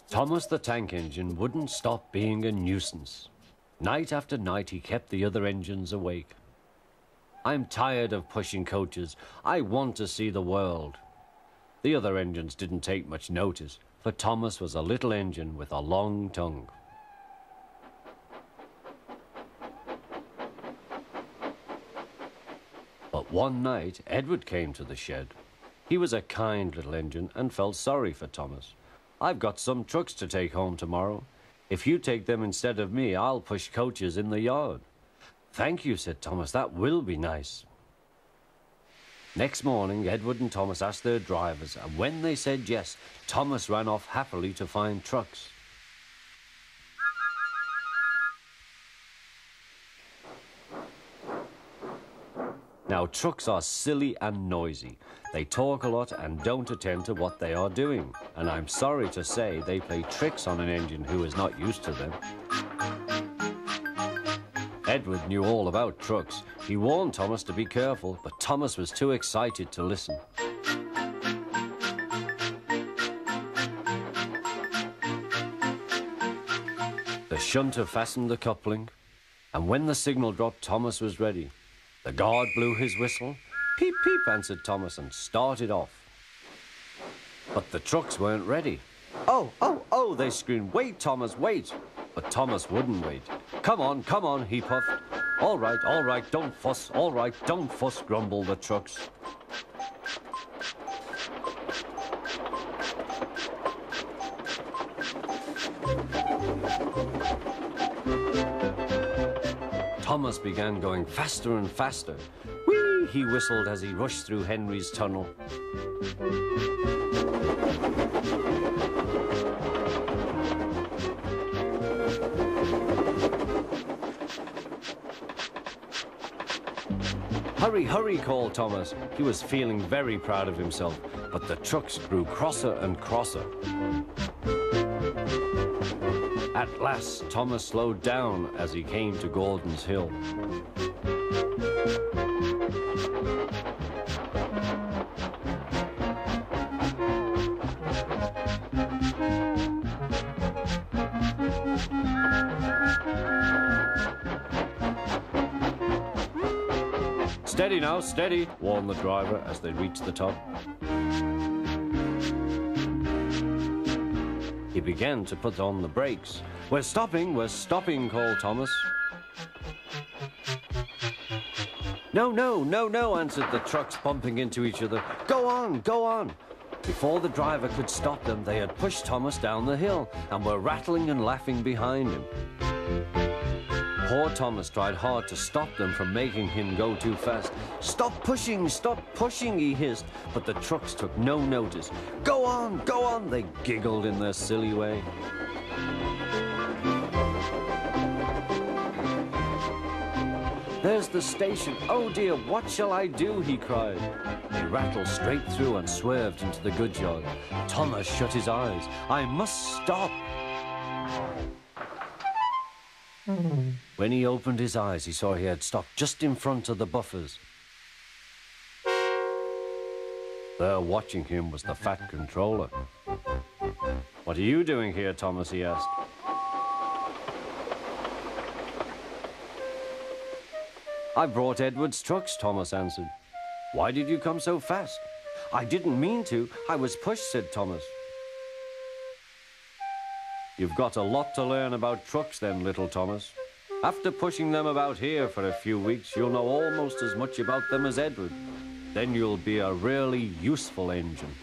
Thomas the Tank Engine wouldn't stop being a nuisance. Night after night he kept the other engines awake. I'm tired of pushing coaches. I want to see the world. The other engines didn't take much notice, for Thomas was a little engine with a long tongue. But one night, Edward came to the shed. He was a kind little engine and felt sorry for Thomas. "I've got some trucks to take home tomorrow. If you take them instead of me, I'll push coaches in the yard." "Thank you," said Thomas. "That will be nice." Next morning, Edward and Thomas asked their drivers, and when they said yes, Thomas ran off happily to find trucks. Now, trucks are silly and noisy. They talk a lot and don't attend to what they are doing. And I'm sorry to say they play tricks on an engine who is not used to them. Edward knew all about trucks. He warned Thomas to be careful, but Thomas was too excited to listen. The shunter fastened the coupling, and when the signal dropped, Thomas was ready. The guard blew his whistle. "Peep, peep," answered Thomas, and started off. But the trucks weren't ready. "Oh, oh, oh," they screamed. "Wait, Thomas, wait." But Thomas wouldn't wait. Come on," he puffed. All right, don't fuss. All right, don't fuss," grumbled the trucks. Thomas began going faster and faster. "Whee!" he whistled as he rushed through Henry's tunnel. "Hurry, hurry," called Thomas. He was feeling very proud of himself, but the trucks grew crosser and crosser. At last, Thomas slowed down as he came to Gordon's Hill. "Steady now, steady," warned the driver as they reached the top. He began to put on the brakes. We're stopping," called Thomas. No," answered the trucks, bumping into each other. Go on." Before the driver could stop them, they had pushed Thomas down the hill and were rattling and laughing behind him. Poor Thomas tried hard to stop them from making him go too fast. Stop pushing, he hissed, but the trucks took no notice. Go on, they giggled in their silly way. "There's the station. Oh dear, what shall I do?" he cried. They rattled straight through and swerved into the goods yard. Thomas shut his eyes. "I must stop." When he opened his eyes, he saw he had stopped just in front of the buffers. There watching him was the fat controller. "What are you doing here, Thomas?" he asked. "I brought Edward's trucks," Thomas answered. "Why did you come so fast?" "I didn't mean to. I was pushed," said Thomas. "You've got a lot to learn about trucks then, little Thomas. After pushing them about here for a few weeks, you'll know almost as much about them as Edward. Then you'll be a really useful engine."